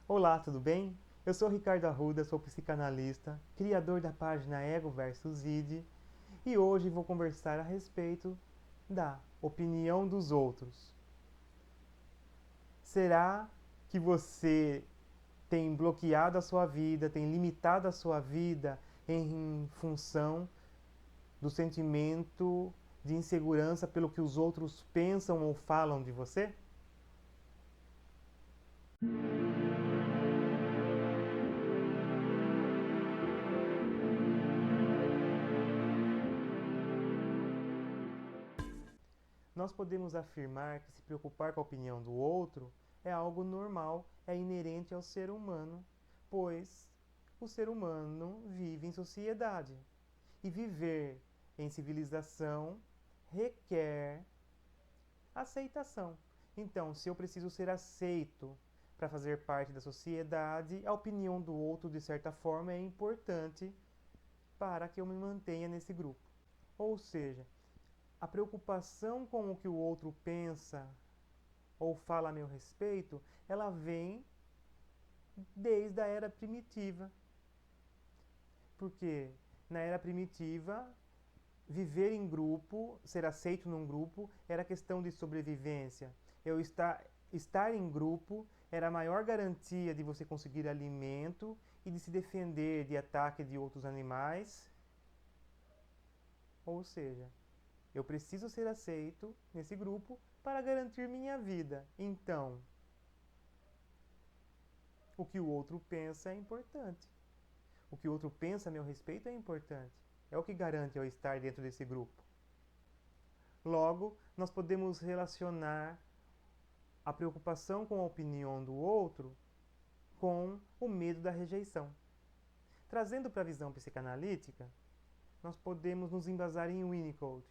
Olá, tudo bem? Eu sou Ricardo Arruda, sou psicanalista, criador da página Ego vs Id, e hoje vou conversar a respeito da opinião dos outros. Será que você tem bloqueado a sua vida, tem limitado a sua vida em função do sentimento de insegurança pelo que os outros pensam ou falam de você? Nós podemos afirmar que se preocupar com a opinião do outro é algo normal, é inerente ao ser humano, pois o ser humano vive em sociedade. E viver em civilização requer aceitação. Então, se eu preciso ser aceito para fazer parte da sociedade, a opinião do outro, de certa forma, é importante para que eu me mantenha nesse grupo. Ou seja, a preocupação com o que o outro pensa ou fala a meu respeito, ela vem desde a era primitiva. Porque na era primitiva, viver em grupo, ser aceito num grupo, era questão de sobrevivência. Estar em grupo era a maior garantia de você conseguir alimento e de se defender de ataque de outros animais. Ou seja, eu preciso ser aceito nesse grupo para garantir minha vida. Então, o que o outro pensa é importante. O que o outro pensa a meu respeito é importante. É o que garante eu estar dentro desse grupo. Logo, nós podemos relacionar a preocupação com a opinião do outro com o medo da rejeição. Trazendo para a visão psicanalítica, nós podemos nos embasar em Winnicott,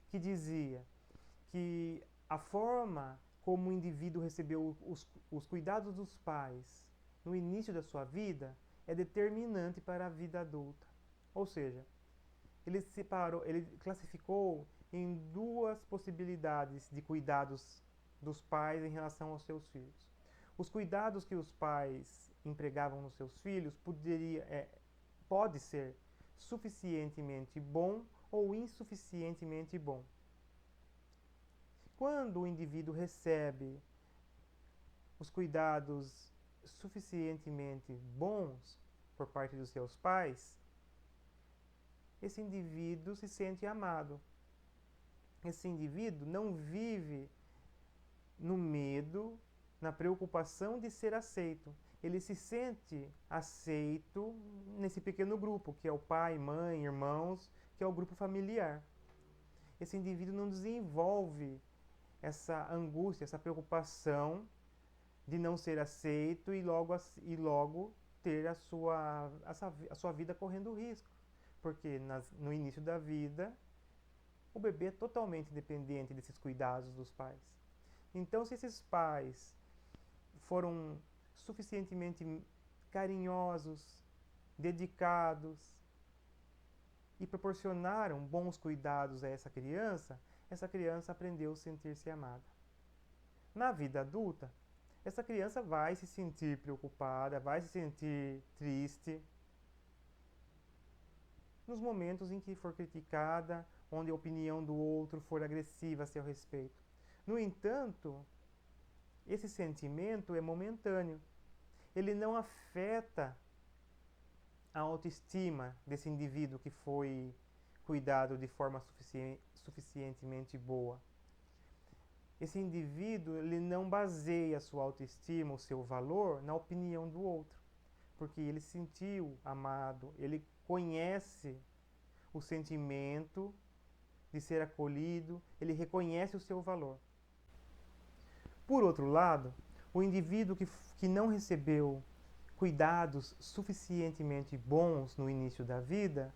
que dizia que a forma como o indivíduo recebeu os cuidados dos pais no início da sua vida é determinante para a vida adulta. Ou seja, ele classificou em duas possibilidades de cuidados dos pais em relação aos seus filhos. Os cuidados que os pais empregavam nos seus filhos pode ser suficientemente bom ou insuficientemente bom. Quando o indivíduo recebe os cuidados suficientemente bons por parte dos seus pais, esse indivíduo se sente amado. Esse indivíduo não vive no medo, na preocupação de ser aceito. Ele se sente aceito nesse pequeno grupo, que é o pai, mãe, irmãos, que é o grupo familiar. Esse indivíduo não desenvolve essa angústia, essa preocupação de não ser aceito e logo ter a sua vida correndo risco. Porque no início da vida, o bebê é totalmente dependente desses cuidados dos pais. Então, se esses pais foram suficientemente carinhosos, dedicados e proporcionaram bons cuidados a essa criança aprendeu a sentir-se amada. Na vida adulta, essa criança vai se sentir preocupada, vai se sentir triste nos momentos em que for criticada, onde a opinião do outro for agressiva a seu respeito. No entanto, esse sentimento é momentâneo. Ele não afeta a autoestima desse indivíduo que foi cuidado de forma suficientemente boa. Esse indivíduo ele não baseia a sua autoestima, o seu valor, na opinião do outro, porque ele se sentiu amado, ele conhece o sentimento de ser acolhido, ele reconhece o seu valor. Por outro lado, o indivíduo que não recebeu cuidados suficientemente bons no início da vida,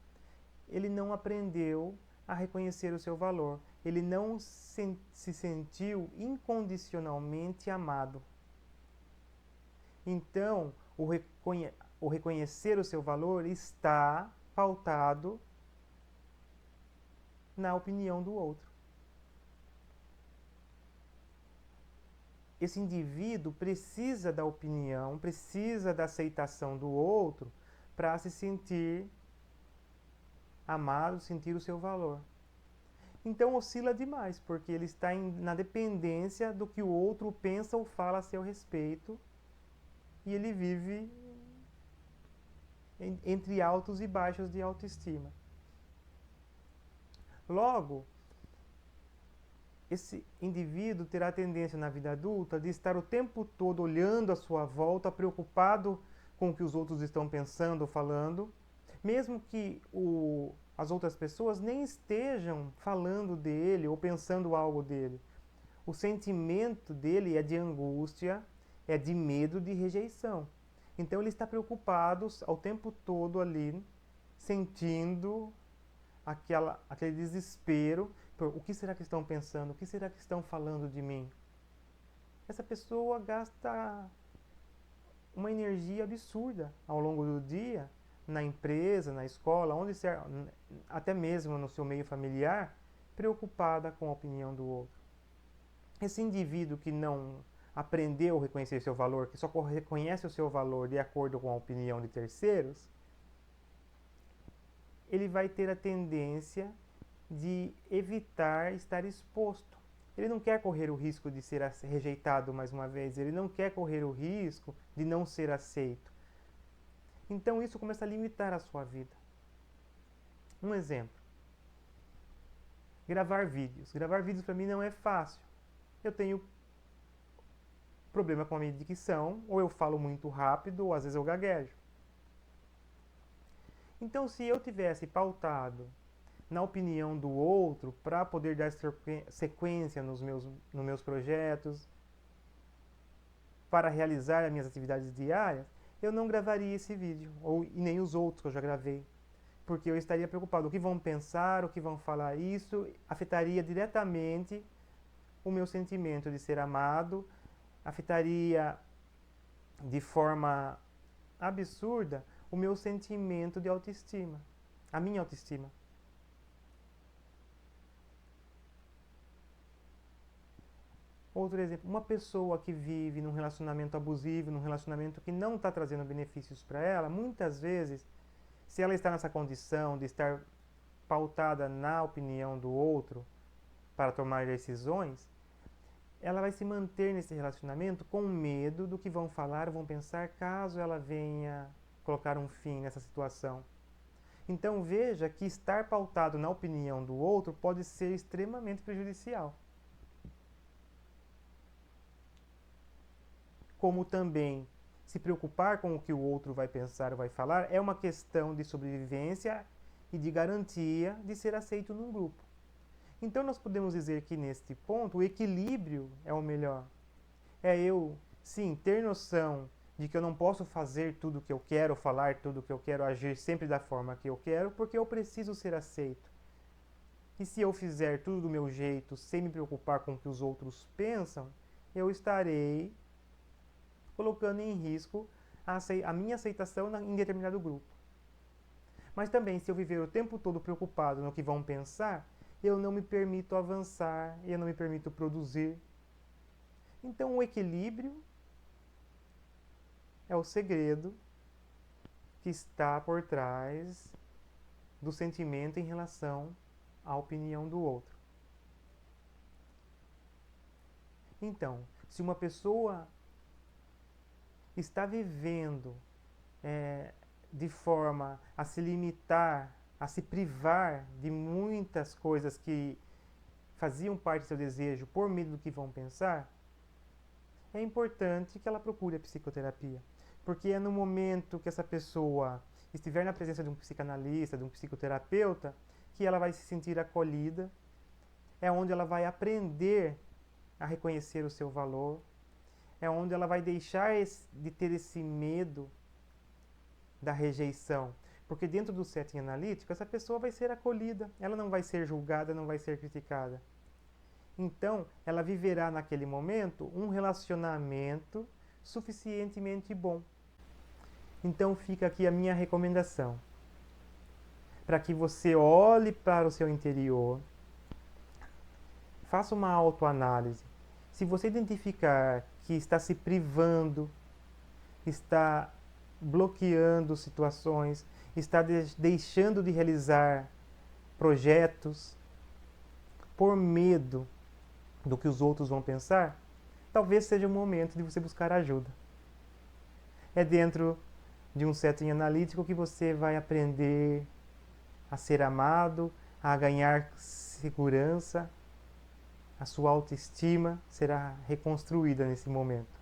ele não aprendeu a reconhecer o seu valor. Ele não se sentiu incondicionalmente amado. Então, o reconhecer o seu valor está pautado na opinião do outro. esse indivíduo precisa da opinião, precisa da aceitação do outro para se sentir amado, sentir o seu valor. Então oscila demais, porque ele está na dependência do que o outro pensa ou fala a seu respeito, e ele vive entre altos e baixos de autoestima. Logo, esse indivíduo terá a tendência na vida adulta de estar o tempo todo olhando à sua volta, preocupado com o que os outros estão pensando ou falando, mesmo que as outras pessoas nem estejam falando dele ou pensando algo dele. O sentimento dele é de angústia, é de medo, de rejeição. Então ele está preocupado ao tempo todo ali, sentindo aquele desespero. O que será que estão pensando? O que será que estão falando de mim? Essa pessoa gasta uma energia absurda ao longo do dia, na empresa, na escola, até mesmo no seu meio familiar, preocupada com a opinião do outro. Esse indivíduo que não aprendeu a reconhecer seu valor, que só reconhece o seu valor de acordo com a opinião de terceiros, ele vai ter a tendência de evitar estar exposto. Ele não quer correr o risco de ser rejeitado mais uma vez, ele não quer correr o risco de não ser aceito. Então isso começa a limitar a sua vida. Um exemplo. Gravar vídeos. Gravar vídeos para mim não é fácil. Eu tenho problema com a minha dicção, ou eu falo muito rápido, ou às vezes eu gaguejo. Então, se eu tivesse pautado na opinião do outro para poder dar sequência nos meus projetos, para realizar as minhas atividades diárias, eu não gravaria esse vídeo, e nem os outros que eu já gravei. Porque eu estaria preocupado, o que vão pensar, o que vão falar, isso afetaria diretamente o meu sentimento de ser amado, afetaria de forma absurda o meu sentimento de autoestima, a minha autoestima. Outro exemplo, uma pessoa que vive num relacionamento abusivo, num relacionamento que não está trazendo benefícios para ela, muitas vezes, se ela está nessa condição de estar pautada na opinião do outro para tomar decisões, ela vai se manter nesse relacionamento com medo do que vão falar, vão pensar, caso ela venha colocar um fim nessa situação. Então veja que estar pautado na opinião do outro pode ser extremamente prejudicial. Como também se preocupar com o que o outro vai pensar ou vai falar é uma questão de sobrevivência e de garantia de ser aceito num grupo. Então nós podemos dizer que neste ponto o equilíbrio é o melhor. É eu, sim, ter noção de que eu não posso fazer tudo o que eu quero, falar tudo o que eu quero, agir sempre da forma que eu quero, porque eu preciso ser aceito. E se eu fizer tudo do meu jeito, sem me preocupar com o que os outros pensam, eu estarei colocando em risco a minha aceitação em determinado grupo. Mas também, se eu viver o tempo todo preocupado no que vão pensar, eu não me permito avançar, eu não me permito produzir. Então, o equilíbrio é o segredo que está por trás do sentimento em relação à opinião do outro. Então, se uma pessoa está vivendo de forma a se limitar, a se privar de muitas coisas que faziam parte do seu desejo por medo do que vão pensar, é importante que ela procure a psicoterapia. Porque é no momento que essa pessoa estiver na presença de um psicanalista, de um psicoterapeuta, que ela vai se sentir acolhida, é onde ela vai aprender a reconhecer o seu valor, é onde ela vai deixar de ter esse medo da rejeição. Porque dentro do setting analítico, essa pessoa vai ser acolhida, ela não vai ser julgada, não vai ser criticada. Então, ela viverá naquele momento um relacionamento suficientemente bom. Então, fica aqui a minha recomendação. Para que você olhe para o seu interior, faça uma autoanálise. Se você identificar que está se privando, está bloqueando situações, está deixando de realizar projetos por medo do que os outros vão pensar, talvez seja o momento de você buscar ajuda. É dentro de um setting analítico que você vai aprender a ser amado, a ganhar segurança, a sua autoestima será reconstruída nesse momento.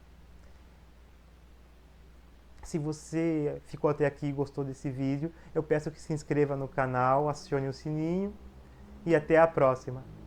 Se você ficou até aqui e gostou desse vídeo, eu peço que se inscreva no canal, acione o sininho e até a próxima!